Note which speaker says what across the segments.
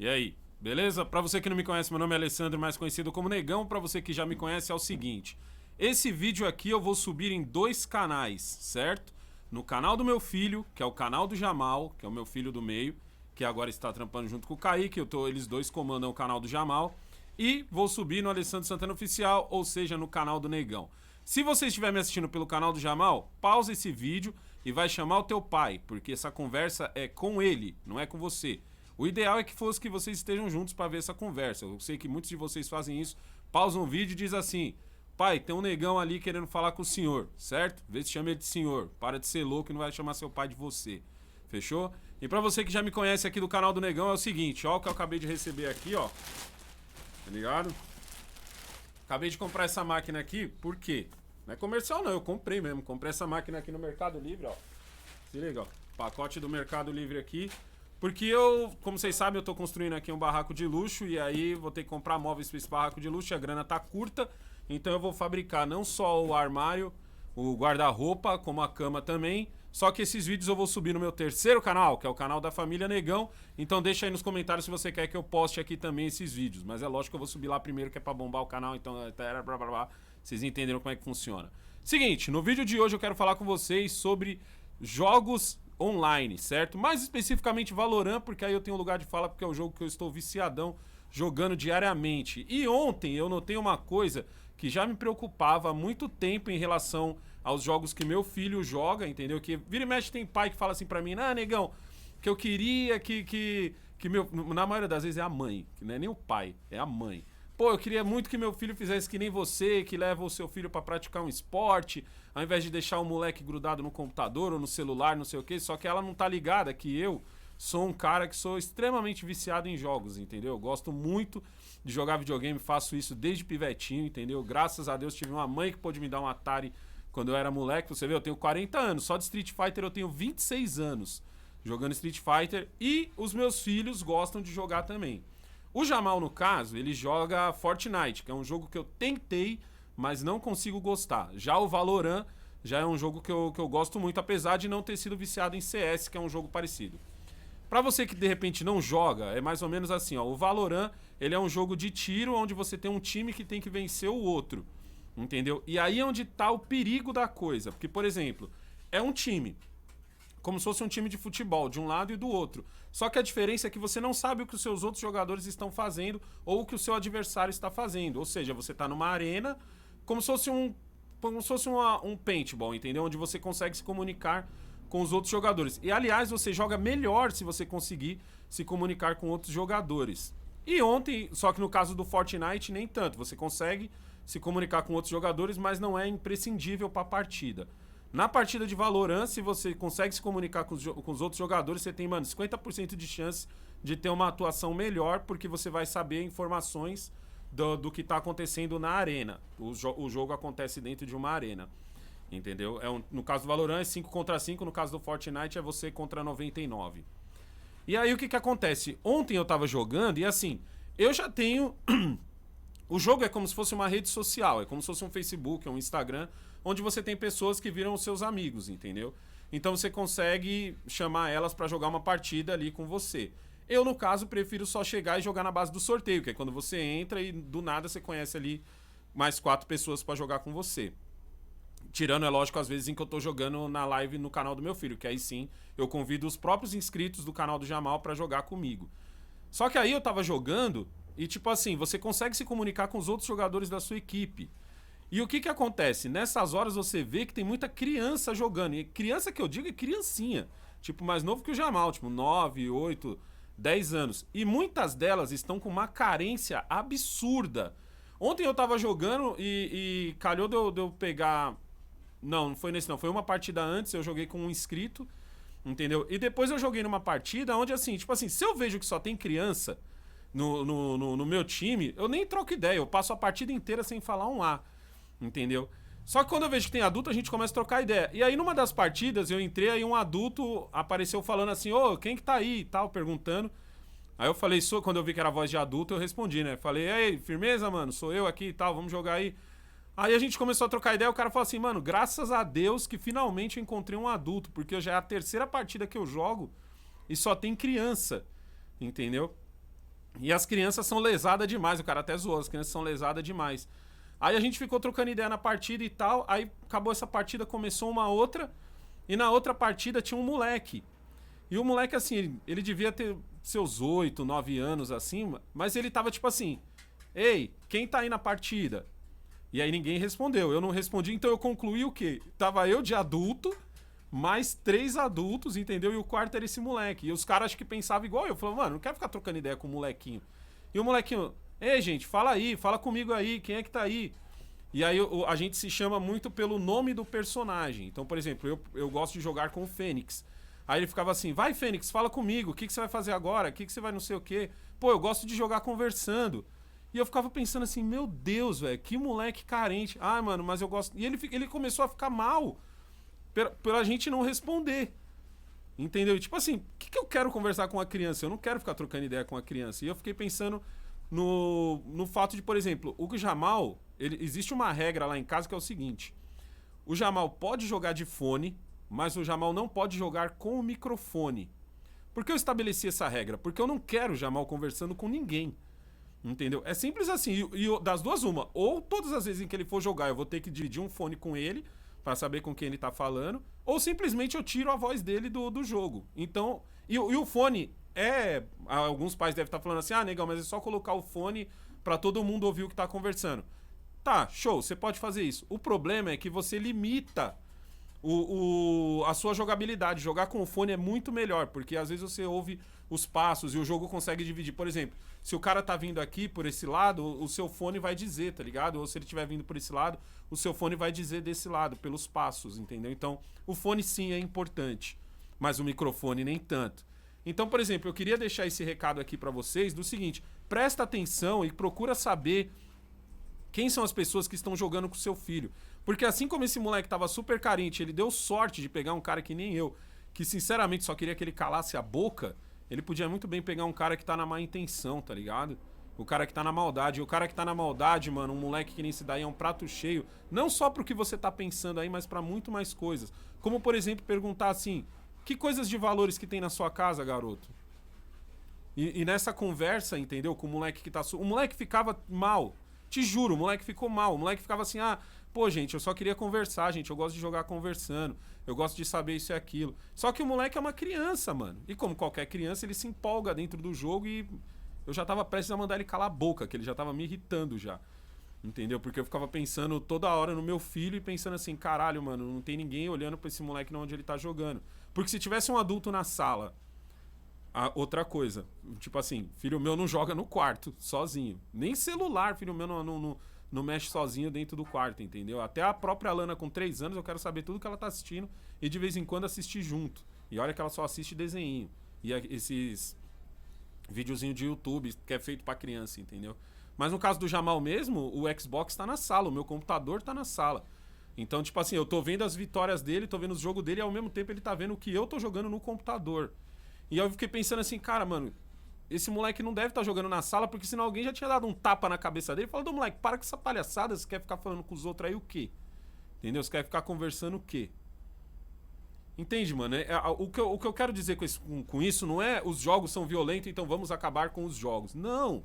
Speaker 1: E aí, beleza? Pra você que não me conhece, meu nome é Alessandro, mais conhecido como Negão. Pra você que já me conhece, é o seguinte: esse vídeo aqui eu vou subir em 2 canais, certo? No canal do meu filho, que é o canal do Jamal, que é o meu filho do meio, que agora está trampando junto com o Kaique. Eles dois comandam o canal do Jamal. E vou subir no Alessandro Santana Oficial, ou seja, no canal do Negão. Se você estiver me assistindo pelo canal do Jamal, pausa esse vídeo e vai chamar o teu pai, porque essa conversa é com ele, não é com você. O ideal é que fosse que vocês estejam juntos para ver essa conversa. Eu sei que muitos de vocês fazem isso. Pausam o vídeo e diz assim: pai, tem um negão ali querendo falar com o senhor, certo? Vê se chama ele de senhor. Para de ser louco e não vai chamar seu pai de você. Fechou? E para você que já me conhece aqui do canal do Negão, é o seguinte, ó, o que eu acabei de receber aqui, ó. Tá ligado? Acabei de comprar essa máquina aqui, por quê? Não é comercial não, eu comprei mesmo. Comprei essa máquina aqui no Mercado Livre, ó. Se liga, ó. Pacote do Mercado Livre aqui. Porque eu, como vocês sabem, eu tô construindo aqui um barraco de luxo e aí vou ter que comprar móveis para esse barraco de luxo, a grana tá curta, então eu vou fabricar não só o armário, o guarda-roupa, como a cama também, só que esses vídeos eu vou subir no meu terceiro canal, que é o canal da família Negão, então deixa aí nos comentários se você quer que eu poste aqui também esses vídeos, mas é lógico que eu vou subir lá primeiro, que é pra bombar o canal, então blá, blá, blá, vocês entenderam como é que funciona. Seguinte, no vídeo de hoje eu quero falar com vocês sobre jogos online, certo? Mais especificamente Valorant, porque aí eu tenho lugar de fala, porque é o jogo que eu estou viciadão jogando diariamente. E ontem eu notei uma coisa que já me preocupava há muito tempo em relação aos jogos que meu filho joga, entendeu? Que vira e mexe tem pai que fala assim pra mim: ah, negão, que eu queria que meu... Na maioria das vezes é a mãe, que não é nem o pai, é a mãe. Pô, eu queria muito que meu filho fizesse que nem você, que leva o seu filho pra praticar um esporte, ao invés de deixar o moleque grudado no computador ou no celular, não sei o que, só que ela não tá ligada que eu sou um cara que sou extremamente viciado em jogos, entendeu? Eu gosto muito de jogar videogame, faço isso desde pivetinho, entendeu? Graças a Deus tive uma mãe que pôde me dar um Atari quando eu era moleque. Você vê, eu tenho 40 anos, só de Street Fighter eu tenho 26 anos jogando Street Fighter e os meus filhos gostam de jogar também. O Jamal, no caso, ele joga Fortnite, que é um jogo que eu tentei, mas não consigo gostar. Já o Valorant já é um jogo que eu gosto muito, apesar de não ter sido viciado em CS, que é um jogo parecido. Pra você que de repente não joga, é mais ou menos assim, ó. O Valorant, ele é um jogo de tiro onde você tem um time que tem que vencer o outro, entendeu? E aí é onde tá o perigo da coisa, porque, por exemplo, é um time, como se fosse um time de futebol, de um lado e do outro. Só que a diferença é que você não sabe o que os seus outros jogadores estão fazendo ou o que o seu adversário está fazendo. Ou seja, você está numa arena como se fosse um paintball, entendeu? Onde você consegue se comunicar com os outros jogadores. E, aliás, você joga melhor se você conseguir se comunicar com outros jogadores. E ontem, só que no caso do Fortnite, nem tanto. Você consegue se comunicar com outros jogadores, mas não é imprescindível para a partida. Na partida de Valorant, se você consegue se comunicar com os outros jogadores, você tem, mano, 50% de chance de ter uma atuação melhor, porque você vai saber informações do que tá acontecendo na arena. O jogo acontece dentro de uma arena, entendeu? No caso do Valorant é 5 contra 5, no caso do Fortnite é você contra 99. E aí o que acontece? Ontem eu tava jogando e assim, eu já tenho... O jogo é como se fosse uma rede social, é como se fosse um Facebook, um Instagram, onde você tem pessoas que viram os seus amigos, entendeu? Então você consegue chamar elas pra jogar uma partida ali com você. Eu, no caso, prefiro só chegar e jogar na base do sorteio, que é quando você entra e do nada você conhece ali mais 4 pessoas pra jogar com você. Tirando, é lógico, às vezes em que eu tô jogando na live no canal do meu filho, que aí sim eu convido os próprios inscritos do canal do Jamal pra jogar comigo. Só que aí eu tava jogando e, tipo assim, você consegue se comunicar com os outros jogadores da sua equipe. E o que acontece? Nessas horas você vê que tem muita criança jogando. E criança que eu digo é criancinha. Tipo, mais novo que o Jamal. Tipo, 9, 8, 10 anos. E muitas delas estão com uma carência absurda. Ontem eu tava jogando e calhou de eu pegar... Não foi nesse não. Foi uma partida antes, eu joguei com um inscrito. Entendeu? E depois eu joguei numa partida onde, assim, tipo assim, se eu vejo que só tem criança no meu time, eu nem troco ideia. Eu passo a partida inteira sem falar um A. Entendeu? Só que quando eu vejo que tem adulto, a gente começa a trocar ideia. E aí, numa das partidas, eu entrei, aí um adulto apareceu falando assim: ô, quem que tá aí? E tal, perguntando. Aí eu falei, quando eu vi que era voz de adulto, eu respondi, né? Falei, e aí, firmeza, mano? Sou eu aqui e tal, vamos jogar aí. Aí a gente começou a trocar ideia, o cara falou assim: mano, graças a Deus que finalmente eu encontrei um adulto, porque já é a terceira partida que eu jogo e só tem criança, entendeu? E as crianças são lesadas demais, o cara até zoou, as crianças são lesadas demais. Aí a gente ficou trocando ideia na partida e tal, aí acabou essa partida, começou uma outra, e na outra partida tinha um moleque. E o moleque, assim, ele devia ter seus 8, 9 anos, assim, mas ele tava tipo assim, ei, quem tá aí na partida? E aí ninguém respondeu, eu não respondi, então eu concluí o quê? Tava eu de adulto, mais 3 adultos, entendeu? E o quarto era esse moleque. E os caras acho que pensavam igual eu. Falavam, mano, não quero ficar trocando ideia com o molequinho. E o molequinho, ei, gente, fala aí, fala comigo aí, quem é que tá aí? E aí a gente se chama muito pelo nome do personagem. Então, por exemplo, eu gosto de jogar com o Fênix. Aí ele ficava assim, vai Fênix, fala comigo, o que você vai fazer agora? O que você vai não sei o quê? Pô, eu gosto de jogar conversando. E eu ficava pensando assim, meu Deus, velho, que moleque carente. Ah, mano, mas eu gosto... E ele começou a ficar mal pela gente não responder. Entendeu? E tipo assim, o que eu quero conversar com a criança? Eu não quero ficar trocando ideia com a criança. E eu fiquei pensando no fato de, por exemplo, o Jamal, existe uma regra lá em casa que é o seguinte: o Jamal pode jogar de fone, mas o Jamal não pode jogar com o microfone. Por que eu estabeleci essa regra? Porque eu não quero o Jamal conversando com ninguém. Entendeu? É simples assim. E das duas, uma. Ou todas as vezes em que ele for jogar, eu vou ter que dividir um fone com ele pra saber com quem ele tá falando. Ou simplesmente eu tiro a voz dele do jogo. Então. E o fone é. Alguns pais devem estar falando assim: ah, negão, mas é só colocar o fone pra todo mundo ouvir o que tá conversando. Tá, show, você pode fazer isso. O problema é que você limita a sua jogabilidade. Jogar com o fone é muito melhor, porque às vezes você ouve os passos e o jogo consegue dividir. Por exemplo, se o cara tá vindo aqui por esse lado, o seu fone vai dizer, tá ligado? Ou se ele estiver vindo por esse lado, o seu fone vai dizer desse lado, pelos passos, entendeu? Então, o fone sim é importante, mas o microfone nem tanto. Então, por exemplo, eu queria deixar esse recado aqui pra vocês do seguinte: presta atenção e procura saber quem são as pessoas que estão jogando com o seu filho. Porque assim como esse moleque tava super carente, ele deu sorte de pegar um cara que nem eu, que sinceramente só queria que ele calasse a boca, ele podia muito bem pegar um cara que tá na má intenção, tá ligado? O cara que tá na maldade. E o cara que tá na maldade, mano, um moleque que nem esse daí é um prato cheio, não só pro que você tá pensando aí, mas pra muito mais coisas. Como, por exemplo, perguntar assim: que coisas de valores que tem na sua casa, garoto? E nessa conversa, entendeu? Com o moleque que tá... O moleque ficava mal. Te juro, o moleque ficou mal. O moleque ficava assim, ah, pô, gente, eu só queria conversar, gente. Eu gosto de jogar conversando. Eu gosto de saber isso e aquilo. Só que o moleque é uma criança, mano. E como qualquer criança, ele se empolga dentro do jogo e eu já tava prestes a mandar ele calar a boca, que ele já tava me irritando já. Entendeu? Porque eu ficava pensando toda hora no meu filho e pensando assim, caralho, mano, não tem ninguém olhando pra esse moleque onde ele tá jogando. Porque se tivesse um adulto na sala, outra coisa, tipo assim, filho meu não joga no quarto, sozinho. Nem celular, filho meu não mexe sozinho dentro do quarto, entendeu? Até a própria Lana com 3 anos, eu quero saber tudo que ela tá assistindo e de vez em quando assistir junto. E olha que ela só assiste desenho. E esses videozinho de YouTube que é feito pra criança, entendeu? Mas no caso do Jamal mesmo, o Xbox tá na sala, o meu computador tá na sala. Então, tipo assim, eu tô vendo as vitórias dele, tô vendo os jogos dele e ao mesmo tempo ele tá vendo o que eu tô jogando no computador. E eu fiquei pensando assim, cara, mano, esse moleque não deve estar jogando na sala, porque senão alguém já tinha dado um tapa na cabeça dele e falou, moleque, para com essa palhaçada, você quer ficar falando com os outros aí o quê? Entendeu? Você quer ficar conversando o quê? Entende, mano? O que eu quero dizer com isso não é os jogos são violentos, então vamos acabar com os jogos. Não!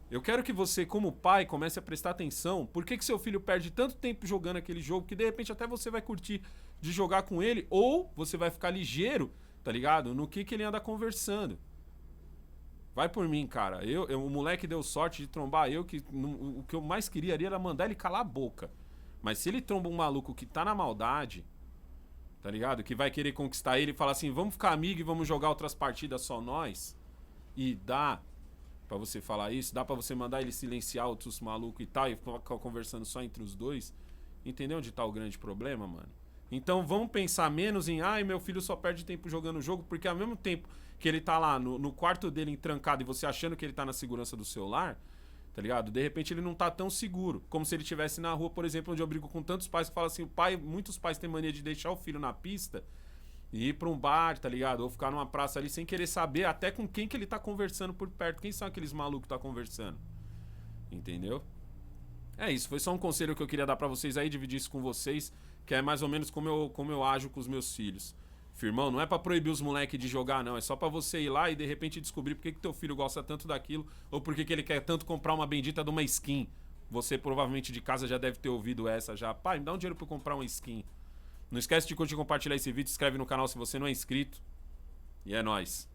Speaker 1: Eu quero que você, como pai, comece a prestar atenção por que seu filho perde tanto tempo jogando aquele jogo que de repente até você vai curtir de jogar com ele, ou você vai ficar ligeiro, tá ligado? No que ele anda conversando. Vai por mim, cara. O moleque deu sorte de trombar eu, que o que eu mais queria era mandar ele calar a boca. Mas se ele tromba um maluco que tá na maldade, tá ligado? Que vai querer conquistar ele e falar assim, vamos ficar amigo e vamos jogar outras partidas só nós. E dá pra você falar isso, dá pra você mandar ele silenciar outros malucos e tal, e ficar conversando só entre os dois. Entendeu onde tá o grande problema, mano? Então vamos pensar menos em, ai, meu filho só perde tempo jogando o jogo, porque ao mesmo tempo que ele tá lá no quarto dele trancado e você achando que ele tá na segurança do celular, tá ligado? De repente ele não tá tão seguro, como se ele estivesse na rua, por exemplo, onde eu brigo com tantos pais que falam assim, muitos pais têm mania de deixar o filho na pista e ir pra um bar, tá ligado? Ou ficar numa praça ali sem querer saber até com quem que ele tá conversando por perto. Quem são aqueles malucos que tá conversando? Entendeu? É isso, foi só um conselho que eu queria dar pra vocês aí, dividir isso com vocês, que é mais ou menos como eu ajo com os meus filhos. Firmão, não é pra proibir os moleques de jogar, não. É só pra você ir lá e de repente descobrir por que teu filho gosta tanto daquilo ou por que ele quer tanto comprar uma bendita de uma skin. Você provavelmente de casa já deve ter ouvido essa já. Pai, me dá um dinheiro pra eu comprar uma skin. Não esquece de curtir e compartilhar esse vídeo. Se inscreve no canal se você não é inscrito. E é nóis.